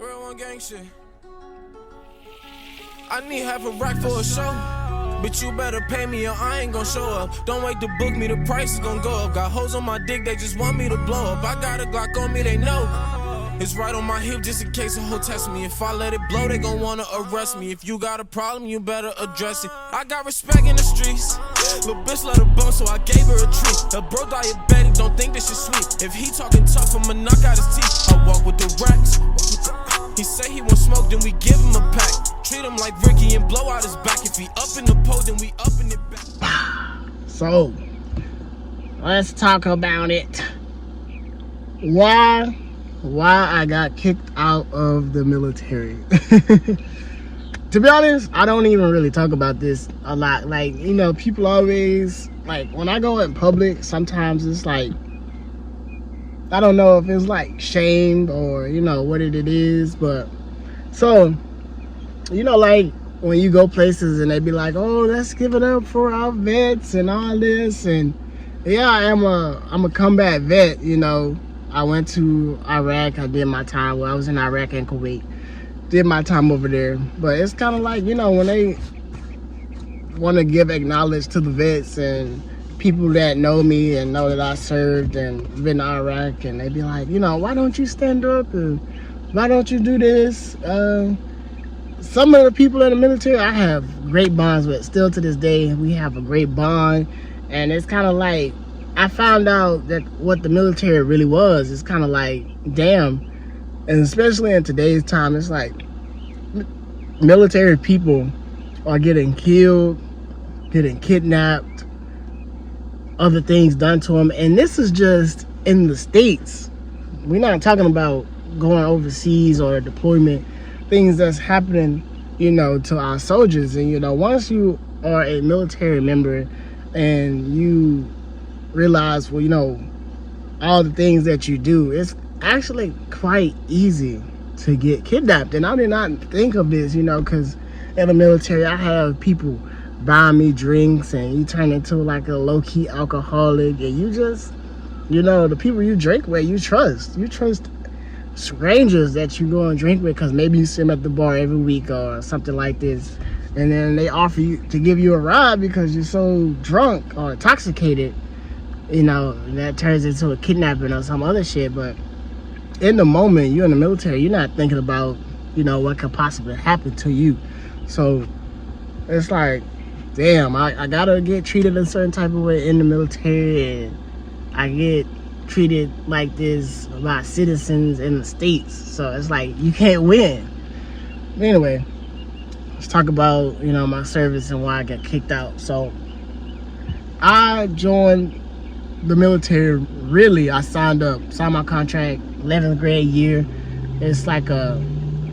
301 gang shit. I need half a rack for a show, but you better pay me or I ain't gon' show up. Don't wait to book me, the price is gon' go up. Got hoes on my dick, they just want me to blow up. I got a Glock on me, they know. It's right on my hip just in case a hoe test me. If I let it blow, they gon' wanna arrest me. If you got a problem, you better address it. I got respect in the streets. Little bitch let her bone, so I gave her a treat. Her bro diabetic, don't think this shit sweet. If he talking tough, I'ma knock out his teeth. I walk with the racks. He say he want smoke, then we give him a pack. Treat him like Ricky and blow out his back. If he up in the pole, then we up in it back. So, let's talk about it. Why I got kicked out of the military. To be honest, I don't even really talk about this a lot. Like, you know, people always, like, when I go in public, sometimes it's like, I don't know if it's like shame or, you know, what it is, but so, you know, like when you go places and they be like, oh, let's give it up for our vets and all this. And yeah, I'm a combat vet, you know. I went to Iraq. I did my time. Well, I was in Iraq and Kuwait. Did my time over there. But it's kind of like, you know, when they want to give acknowledge to the vets and people that know me and know that I served and been to Iraq, and they be like, you know, why don't you stand up and why don't you do this? Some of the people in the military I have great bonds with. Still to this day, we have a great bond. And it's kind of like, I found out that what the military really was. It's kind of like, damn. And especially in today's time, it's like military people are getting killed, getting kidnapped, other things done to them. And this is just in the States. We're not talking about going overseas or deployment, things that's happening, you know, to our soldiers. And, you know, once you are a military member and you realize, well, you know, all the things that you do, it's actually quite easy to get kidnapped. And I did not think of this, you know, because in the military I have people buying me drinks and you turn into like a low-key alcoholic, and you just, you know, the people you drink with, you trust strangers that you go and drink with because maybe you see them at the bar every week or something like this, and then they offer you to give you a ride because you're so drunk or intoxicated. You know, that turns into a kidnapping or some other shit. But in the moment, you're in the military, you're not thinking about, you know, what could possibly happen to you. So it's like, damn, I gotta get treated a certain type of way in the military, and I get treated like this by citizens in the States. So it's like, you can't win. But anyway, let's talk about, you know, my service and why I got kicked out. So I joined the military, really, I signed my contract 11th grade year. It's like a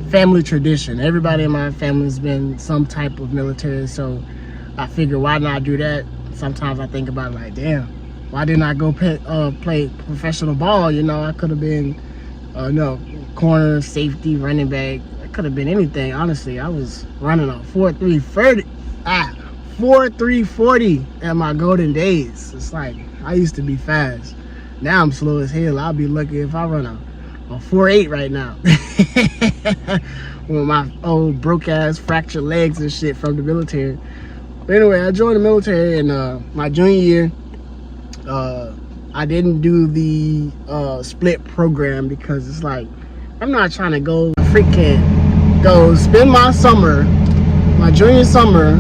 family tradition. Everybody in my family's been some type of military, so I figure, why not do that? Sometimes I think about, like, damn, why didn't I go play professional ball? You know, I could have been no, corner, safety, running back. It could have been anything. Honestly, I was running a 4.340 at my golden days. It's like, I used to be fast. Now I'm slow as hell. I'll be lucky if I run a 4.8 right now. With my old broke ass fractured legs and shit from the military. But anyway, I joined the military in my junior year. I didn't do the split program because it's like, I'm not trying to go spend my summer, my junior summer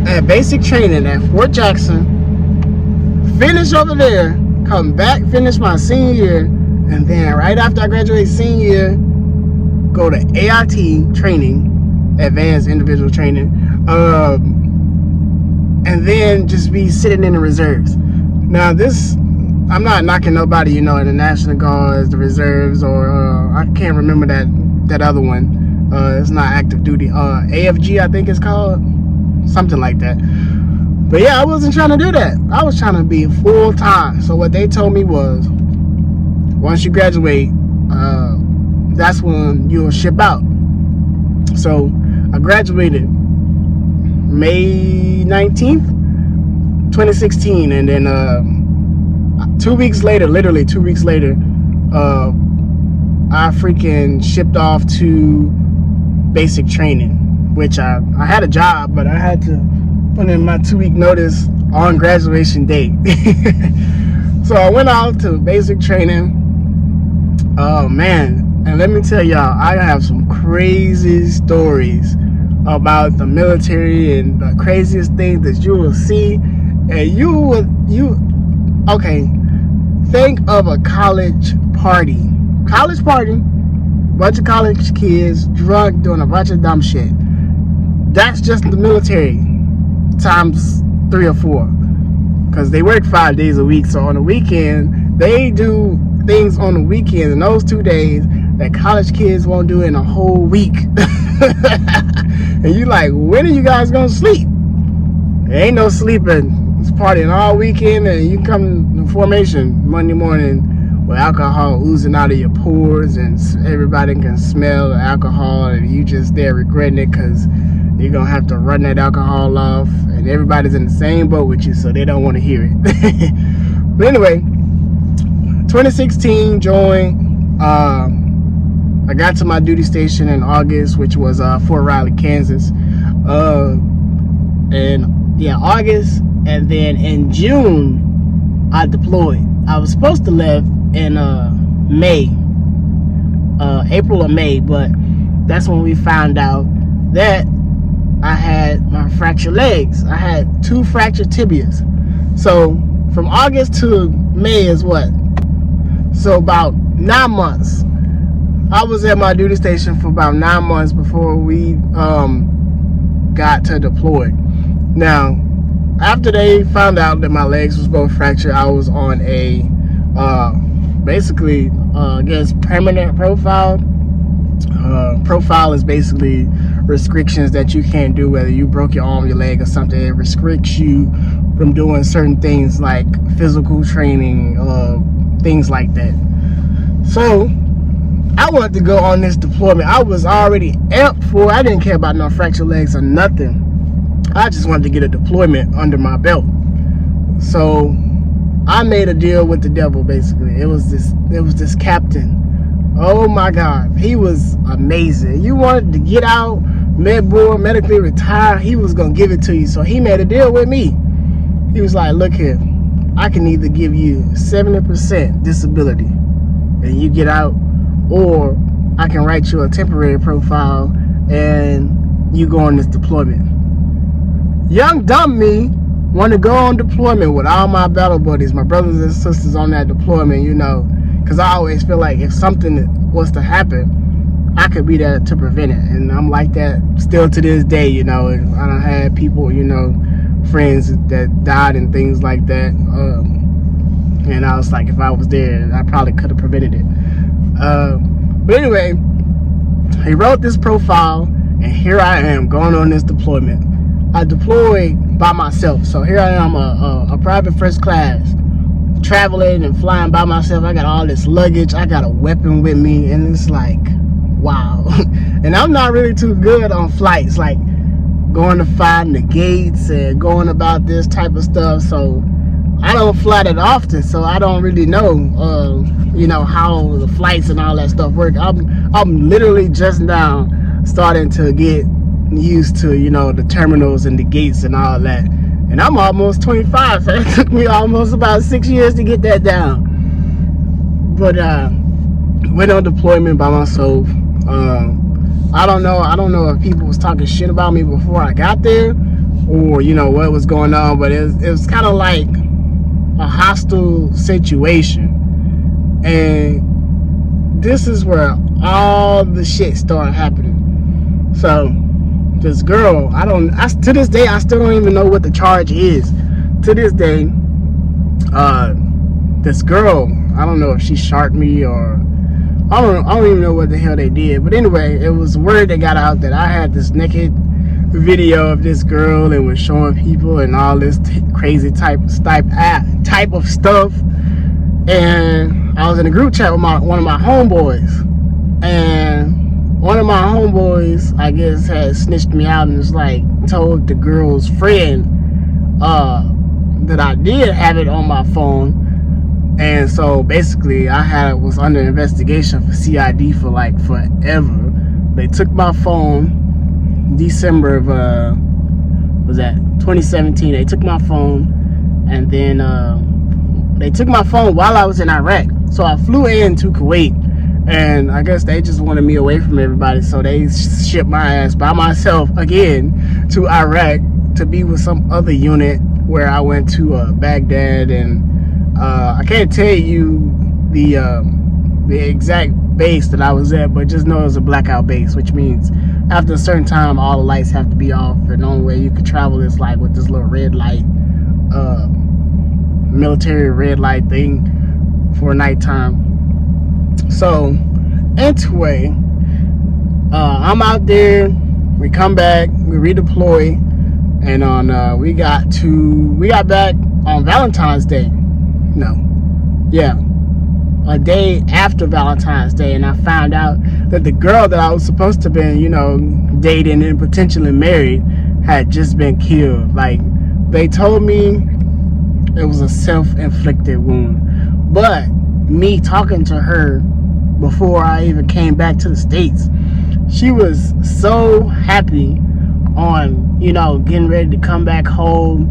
at basic training at Fort Jackson, finish over there, come back, finish my senior year, and then right after I graduate senior year, go to AIT training, advanced individual training, and then just be sitting in the reserves. Now this, I'm not knocking nobody, you know, in the National Guards, the reserves, or I can't remember that other one. It's not active duty. AFG, I think it's called, something like that. But yeah, I wasn't trying to do that. I was trying to be full time. So what they told me was, once you graduate, that's when you'll ship out. So I graduated May 19th, 2016, and then 2 weeks later, literally 2 weeks later, I freaking shipped off to basic training, which I had a job, but I had to put in my 2-week notice on graduation date. So I went out to basic training. Oh man, and let me tell y'all, I have some crazy stories about the military and the craziest things that you will see. And okay, think of a college party, bunch of college kids drunk doing a bunch of dumb shit. That's just the military times 3 or 4, because they work 5 days a week. So on the weekend they do things on the weekend, and those 2 days that college kids won't do in a whole week. And you like, when are you guys gonna sleep? There ain't no sleeping. It's partying all weekend, and you come to formation Monday morning with alcohol oozing out of your pores, and everybody can smell the alcohol, and you just there regretting it because you're gonna have to run that alcohol off, and everybody's in the same boat with you, so they don't want to hear it. But anyway, 2016 joined. I got to my duty station in August, which was Fort Riley, Kansas. And yeah, August, and then in June I deployed. I was supposed to leave in May, April or May, but that's when we found out that I had my fractured legs. I had 2 fractured tibias. So from August to May is what? So about 9 months. I was at my duty station for about 9 months before we got to deploy. Now, after they found out that my legs was both fractured, I was on a basically I guess permanent profile. Profile is basically restrictions that you can't do, whether you broke your arm, your leg, or something. It restricts you from doing certain things like physical training, things like that. So I wanted to go on this deployment. I was already amped for it. I didn't care about no fractured legs or nothing. I just wanted to get a deployment under my belt. So I made a deal with the devil, basically. It was this captain. Oh my God, he was amazing. You wanted to get out, med board, medically retire, he was gonna give it to you. So he made a deal with me. He was like, look here, I can either give you 70% disability and you get out, or I can write you a temporary profile and you go on this deployment. Young dumb me want to go on deployment with all my battle buddies, my brothers and sisters on that deployment, you know, because I always feel like if something was to happen, I could be there to prevent it. And I'm like that still to this day, you know. And I done had people, you know, friends that died and things like that. And I was like, if I was there, I probably could have prevented it. But anyway, he wrote this profile, and here I am going on this deployment. I deployed by myself. So here I am, a private first class, traveling and flying by myself. I got all this luggage. I got a weapon with me, and it's like, wow. And I'm not really too good on flights, like going to find the gates and going about this type of stuff. So I don't fly that often, so I don't really know, you know, how the flights and all that stuff work. I'm literally just now starting to get used to, you know, the terminals and the gates and all that. And I'm almost 25, so it took me almost about 6 years to get that down. But went on deployment by myself. I don't know if people was talking shit about me before I got there, or you know what was going on, but it was kind of like a hostile situation. And this is where all the shit started happening. So this girl, to this day I still don't even know what the charge is. To this day, this girl, I don't know if she sharked me or I don't even know what the hell they did. But anyway, it was word that got out that I had this naked video of this girl and was showing people and all this crazy type of stuff. And I was in a group chat with one of my homeboys, and one of my homeboys, I guess, had snitched me out and was like told the girl's friend that I did have it on my phone, And so basically I was under investigation for CID for like forever. They took my phone December of was that 2017. They took my phone, and then they took my phone while I was in Iraq. So I flew into Kuwait, and I guess they just wanted me away from everybody, so they shipped my ass by myself again to Iraq to be with some other unit where I went to Baghdad, and I can't tell you the exact base that I was at, but just know it was a blackout base, which means after a certain time all the lights have to be off, and the only way you could travel is like with this little red light, military red light thing for nighttime. So anyway, I'm out there, we come back, we redeploy, and on we got back on Valentine's Day. A day after Valentine's Day, and I found out that the girl that I was supposed to be, dating and potentially married had just been killed. Like, they told me it was a self-inflicted wound. But me talking to her before I even came back to the States, she was so happy on, getting ready to come back home,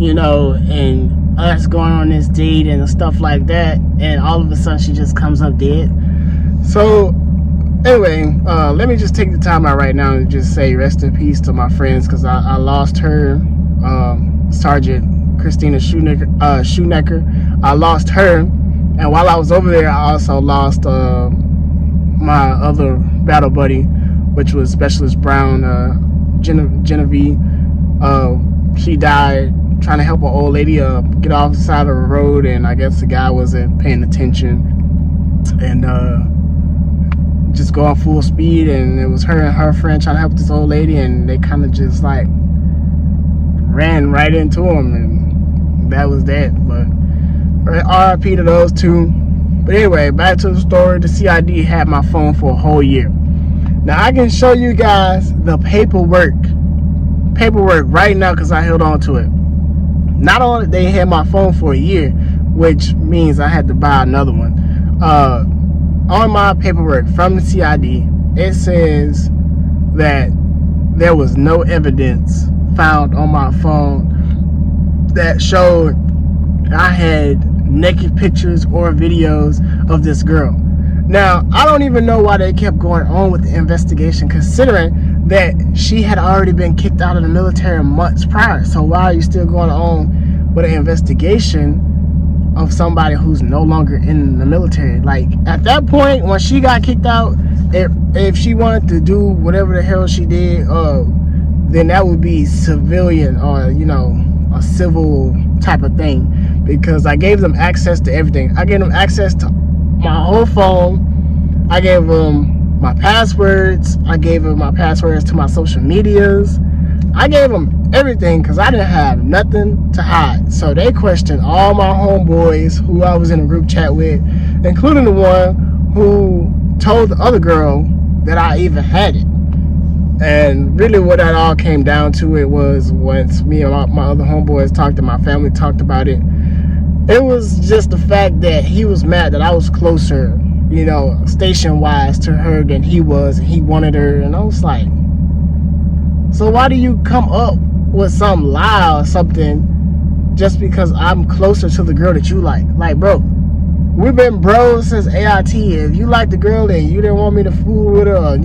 and us going on this date and stuff like that, and all of a sudden she just comes up dead. So anyway, let me just take the time out right now and just say rest in peace to my friends, because I lost her, Sergeant Christina Shoenecker. I lost her, and while I was over there I also lost my other battle buddy, which was Specialist Brown, Genevieve. She died trying to help an old lady get off the side of the road, and I guess the guy wasn't paying attention and just going full speed, and it was her and her friend trying to help this old lady, and they kind of just like ran right into him, and that was that. But RIP to those two. But anyway, back to the story. The CID had my phone for a whole year. Now I can show you guys the paperwork right now, because I held on to it. Not only they had my phone for a year, which means I had to buy another one. On my paperwork from the CID, it says that there was no evidence found on my phone that showed I had naked pictures or videos of this girl. Now, I don't even know why they kept going on with the investigation, considering that she had already been kicked out of the military months prior. So why are you still going on with an investigation of somebody who's no longer in the military? Like, at that point, when she got kicked out, if she wanted to do whatever the hell she did, then that would be civilian, or a civil type of thing, because I gave them access to everything. I gave them access to my whole phone. I gave them my passwords. I gave them my passwords to my social medias. I gave them everything, because I didn't have nothing to hide. So they questioned all my homeboys who I was in a group chat with, including the one who told the other girl that I even had it. And really what that all came down to, it was once me and my other homeboys talked and my family talked about it, it was just the fact that he was mad that I was closer, station wise to her than he was, and he wanted her. And I was like, so why do you come up with some lie or something just because I'm closer to the girl that you like? Like, bro, we've been bros since AIT. If you like the girl and you didn't want me to fool with her, or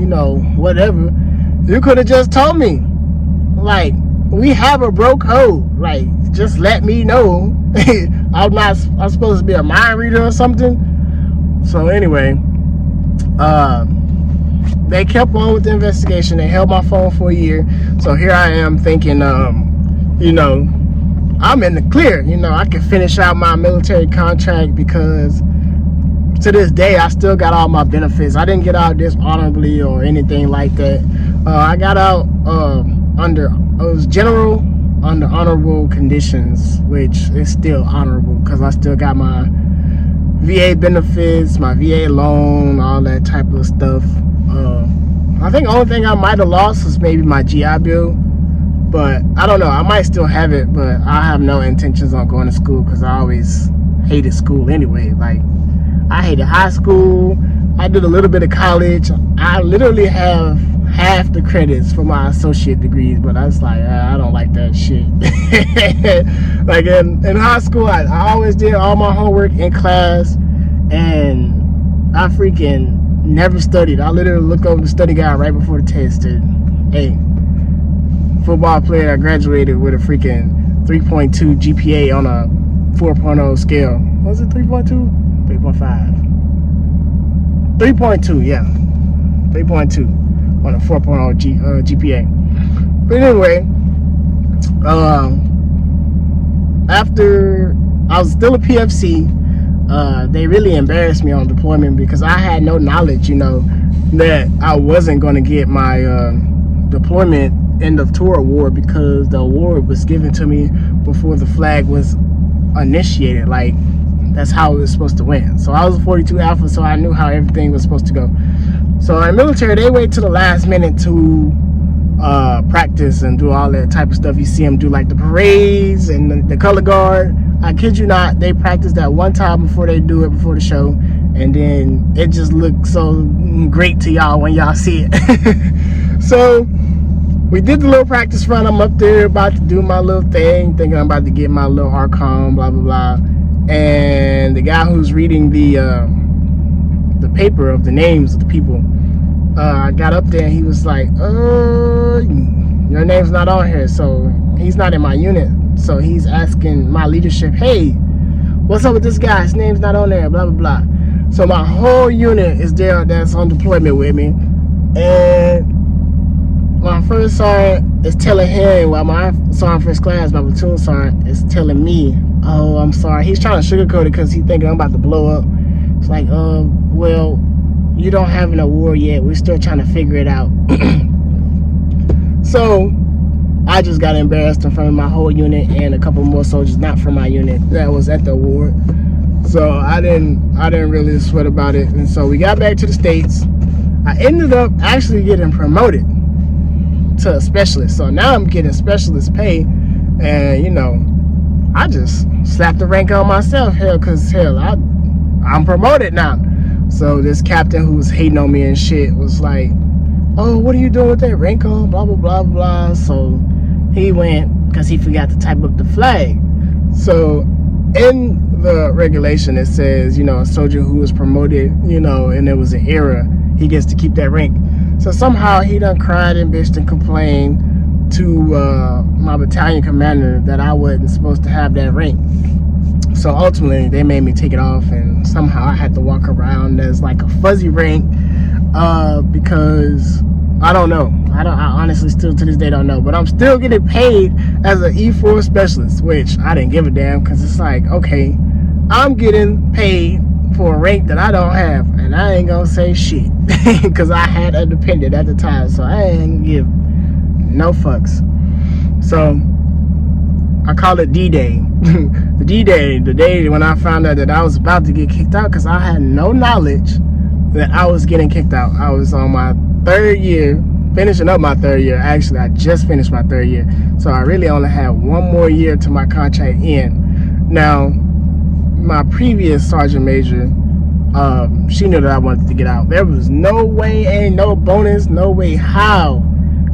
whatever, you could have just told me. Like, we have a bro code. Like, just let me know. I'm supposed to be a mind reader or something. So anyway, they kept on with the investigation. They held my phone for a year. So here I am thinking, I'm in the clear. I can finish out my military contract, because to this day I still got all my benefits. I didn't get out dishonorably or anything like that. I got out it was general under honorable conditions, which is still honorable, because I still got my VA benefits, my VA loan, all that type of stuff. I think the only thing I might have lost was maybe my GI Bill, but I don't know. I might still have it, but I have no intentions on going to school, because I always hated school anyway. Like, I hated high school. I did a little bit of college. I literally have half the credits for my associate degrees, but I was like, I don't like that shit. Like in high school, I always did all my homework in class, and I freaking never studied. I literally look over the study guide right before the test. And, hey, football player, I graduated with a freaking 3.2 GPA on a 4.0 scale. Was it 3.2? 3.5. 3.2, yeah. 3.2 on a 4.0 GPA. But anyway, after I was still a PFC, they really embarrassed me on deployment because I had no knowledge, that I wasn't going to get my deployment end of tour award, because the award was given to me before the flag was initiated. Like, that's how it was supposed to win. So I was a 42 Alpha, so I knew how everything was supposed to go. So in military, they wait to the last minute to practice and do all that type of stuff. You see them do like the parades and the color guard. I kid you not, they practice that one time before they do it, before the show, and then it just looks so great to y'all when y'all see it. So we did the little practice run. I'm up there about to do my little thing, thinking I'm about to get my little Archon, blah blah blah. And the guy who's reading the paper of the names of the people, I got up there and he was like, your name's not on here. So he's not in my unit. So he's asking my leadership, hey, what's up with this guy? His name's not on there, blah, blah, blah. So my whole unit is there that's on deployment with me. And my first sergeant is telling him, while my sergeant first class, my platoon sergeant, is telling me, oh, I'm sorry. He's trying to sugarcoat it because he's thinking I'm about to blow up. It's like, well, you don't have an award yet. We're still trying to figure it out. So I just got embarrassed in front of my whole unit and a couple more soldiers not from my unit that was at the award. So I didn't really sweat about it. And so we got back to the States. I ended up actually getting promoted to a specialist. So now I'm getting specialist pay, and I just slapped the rank on myself, because I'm promoted now. So this captain who was hating on me and shit was like, oh, what are you doing with that rank on, blah blah blah blah. So he went, because he forgot to type up the flag. So in the regulation it says, a soldier who was promoted, and there was an error, he gets to keep that rank. So somehow he done cried and bitched and complained to my battalion commander that I wasn't supposed to have that rank. So ultimately they made me take it off, and somehow I had to walk around as like a fuzzy rank, because I don't know. I honestly still to this day don't know, but I'm still getting paid as an E4 specialist, which I didn't give a damn, because it's like, okay, I'm getting paid for a rank that I don't have, and I ain't gonna say shit, because I had a dependent at the time, so I ain't give no fucks. So I call it D-Day. The D-Day, the day when I found out that I was about to get kicked out, because I had no knowledge that I was getting kicked out. I was on my third year, finishing up my third year. Actually, I just finished my third year, so I really only had one more year to my contract end. Now, my previous sergeant major, she knew that I wanted to get out. There was no way, ain't no bonus, no way how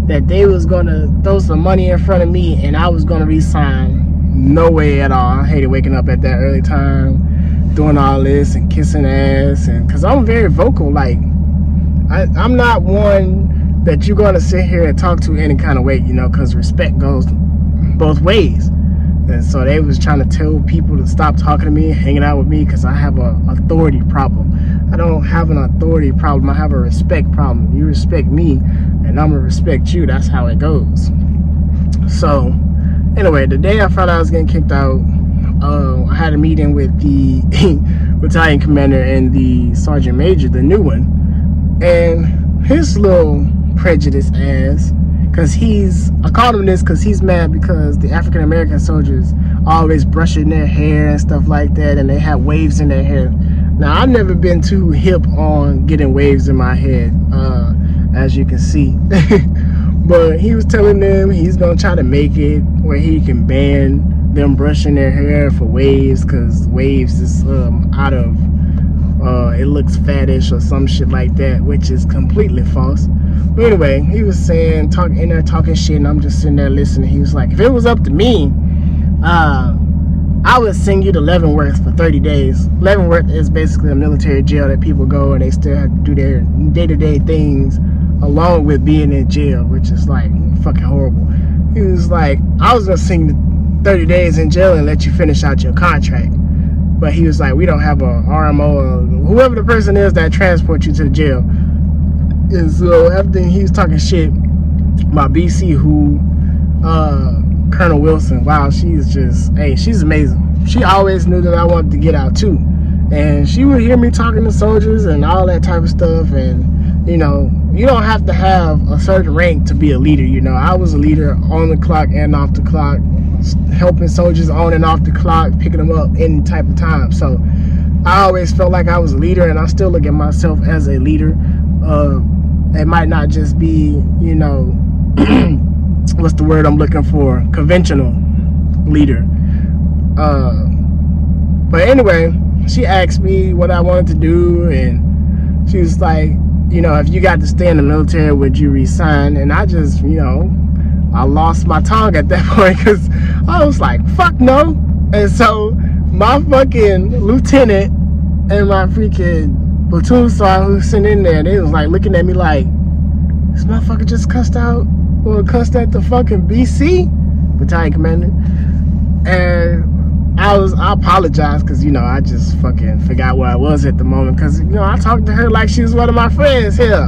that they was gonna throw some money in front of me and I was gonna resign. No way at all. I hated waking up at that early time, doing all this and kissing ass, and because I'm very vocal. Like, I'm not one that you're gonna sit here and talk to any kind of way, because respect goes both ways. And so they was trying to tell people to stop talking to me, hanging out with me, because I have a authority problem. I don't have an authority problem. I have a respect problem. You respect me, and I'm gonna respect you. That's how it goes. So anyway, the day I found out I was getting kicked out, I had a meeting with the battalion commander and the sergeant major, the new one, and his little prejudice ass, because I called him this because he's mad because the African American soldiers always brushing their hair and stuff like that, and they have waves in their hair. Now, I've never been too hip on getting waves in my head, as you can see. But he was telling them he's gonna try to make it where he can ban them brushing their hair for waves, because waves is out of it looks faddish or some shit like that, which is completely false. But anyway, he was saying, in there talking shit, and I'm just sitting there listening. He was like, if it was up to me, I would send you to Leavenworth for 30 days. Leavenworth is basically a military jail that people go and they still have to do their day-to-day things along with being in jail, which is like fucking horrible. He was like, I was gonna send you 30 days in jail and let you finish out your contract. But he was like, we don't have a RMO or whoever the person is that transports you to the jail. And so after he was talking shit about BC, who Colonel Wilson, wow, she's amazing. She always knew that I wanted to get out too, and she would hear me talking to soldiers and all that type of stuff. And you know, you don't have to have a certain rank to be a leader. You know, I was a leader on the clock and off the clock, helping soldiers on and off the clock, picking them up any type of time. So I always felt like I was a leader, and I still look at myself as a leader. It might not just be, you know, what's the word I'm looking for? Conventional leader. But anyway, she asked me what I wanted to do, and she was like, you know, if you got to stay in the military, would you resign? And I just, you know, I lost my tongue at that point, because I was like, fuck no. And so my fucking lieutenant and my freaking platoon sergeant who's sitting in there, they was like looking at me like, this motherfucker just cussed out or cussed at the fucking BC battalion commander. And I apologized, because, you know, I just fucking forgot where I was at the moment, because, you know, I talked to her like she was one of my friends here.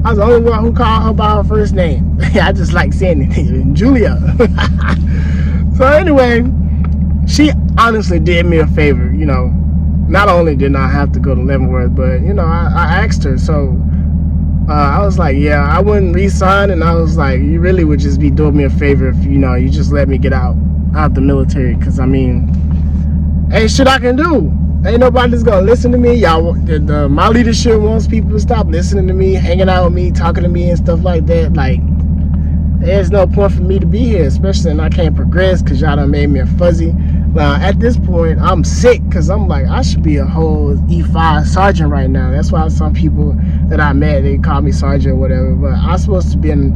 I was the only one who called her by her first name. I just like saying it, Julia. So anyway, she honestly did me a favor. You know, not only did I have to go to Leavenworth, but, you know, I asked her. So I was like, yeah, I wouldn't resign, and I was like, you really would just be doing me a favor if, you know, you just let me get out the military, because I mean, ain't shit I can do. Ain't nobody that's gonna listen to me. Y'all, my leadership wants people to stop listening to me, hanging out with me, talking to me and stuff like that. Like, there's no point for me to be here, especially when I can't progress, because y'all done made me a fuzzy. Now, at this point, I'm sick, because I'm like, I should be a whole E5 sergeant right now. That's why some people that I met, they call me sergeant or whatever, but I'm supposed to be an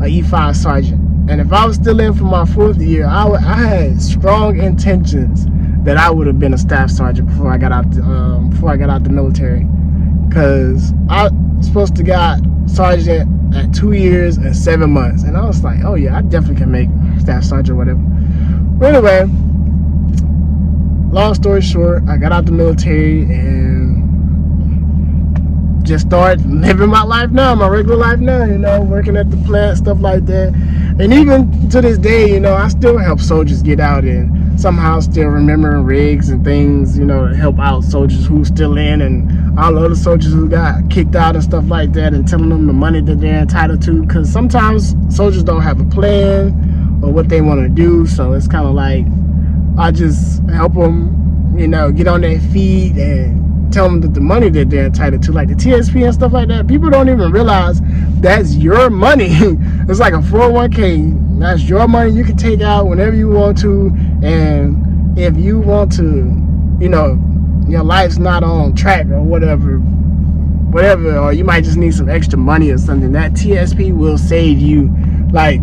E5 sergeant. And if I was still in for my 4th year, I had strong intentions that I would have been a staff sergeant before I got out the military, because I was supposed to got sergeant at 2 years and 7 months, and I was like, oh yeah, I definitely can make staff sergeant or whatever. But anyway, long story short, I got out the military and just started living my life now, my regular life now, you know, working at the plant, stuff like that. And even to this day, you know, I still help soldiers get out, and somehow still remembering rigs and things, you know, to help out soldiers who's still in, and all the other soldiers who got kicked out and stuff like that, and telling them the money that they're entitled to, because sometimes soldiers don't have a plan or what they want to do. So it's kind of like, I just help them, you know, get on their feet and tell them that the money that they're entitled to, like the TSP and stuff like that, people don't even realize that's your money. It's like a 401k. That's your money. You can take out whenever you want to, and if you want to, you know, your life's not on track or whatever, or you might just need some extra money or something, that TSP will save you. Like,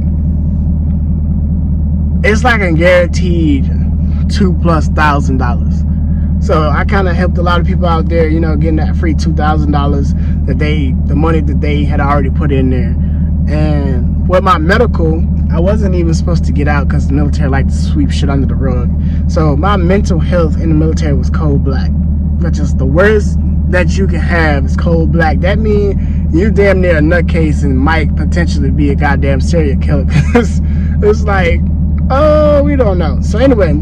it's like a guaranteed $2,000+. So I kind of helped a lot of people out there, you know, getting that free $2,000 that the money that they had already put in there. And with my medical, I wasn't even supposed to get out, because the military liked to sweep shit under the rug. So my mental health in the military was cold black, which is the worst that you can have, is cold black. That means you damn near a nutcase and might potentially be a goddamn serial killer. It's like, oh, we don't know. So anyway,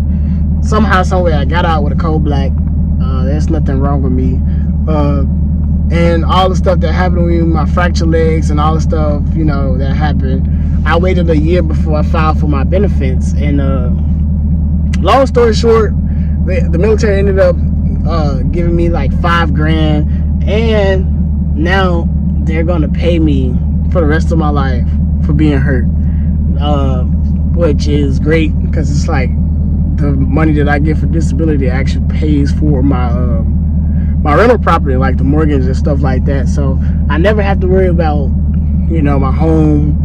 somehow, someway, I got out with a cold black. There's nothing wrong with me. And all the stuff that happened with me, my fractured legs and all the stuff, you know, that happened, I waited a year before I filed for my benefits. And long story short, the military ended up giving me like $5,000, and now they're gonna pay me for the rest of my life for being hurt, which is great, because it's like, the money that I get for disability actually pays for my rental property, like the mortgage and stuff like that. So I never have to worry about, my home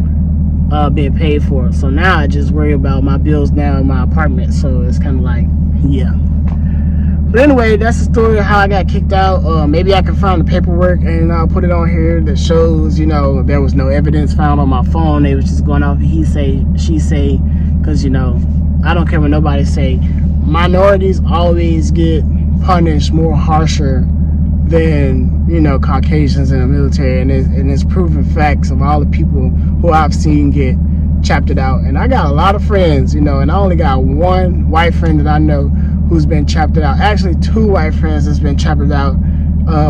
being paid for. So now I just worry about my bills now in my apartment. So it's kind of like, yeah. But anyway, that's the story of how I got kicked out. Maybe I can find the paperwork and I'll put it on here that shows, there was no evidence found on my phone. They was just going off he say, she say, because, I don't care what nobody say. Minorities always get punished more harsher than, Caucasians in the military. And it's proven facts of all the people who I've seen get chaptered out. And I got a lot of friends, and I only got one white friend that I know who's been chaptered out. Actually, two white friends that's been chaptered out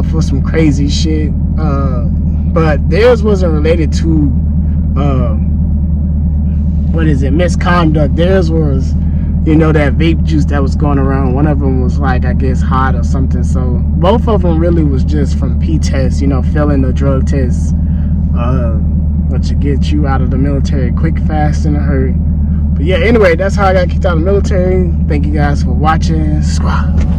for some crazy shit. But theirs wasn't related to misconduct. Theirs was, that vape juice that was going around. One of them was like, I guess, hot or something. So both of them really was just from P-test, failing the drug test. But to get you out of the military quick, fast, in a hurry. But yeah, anyway, that's how I got kicked out of the military. Thank you guys for watching. Squad.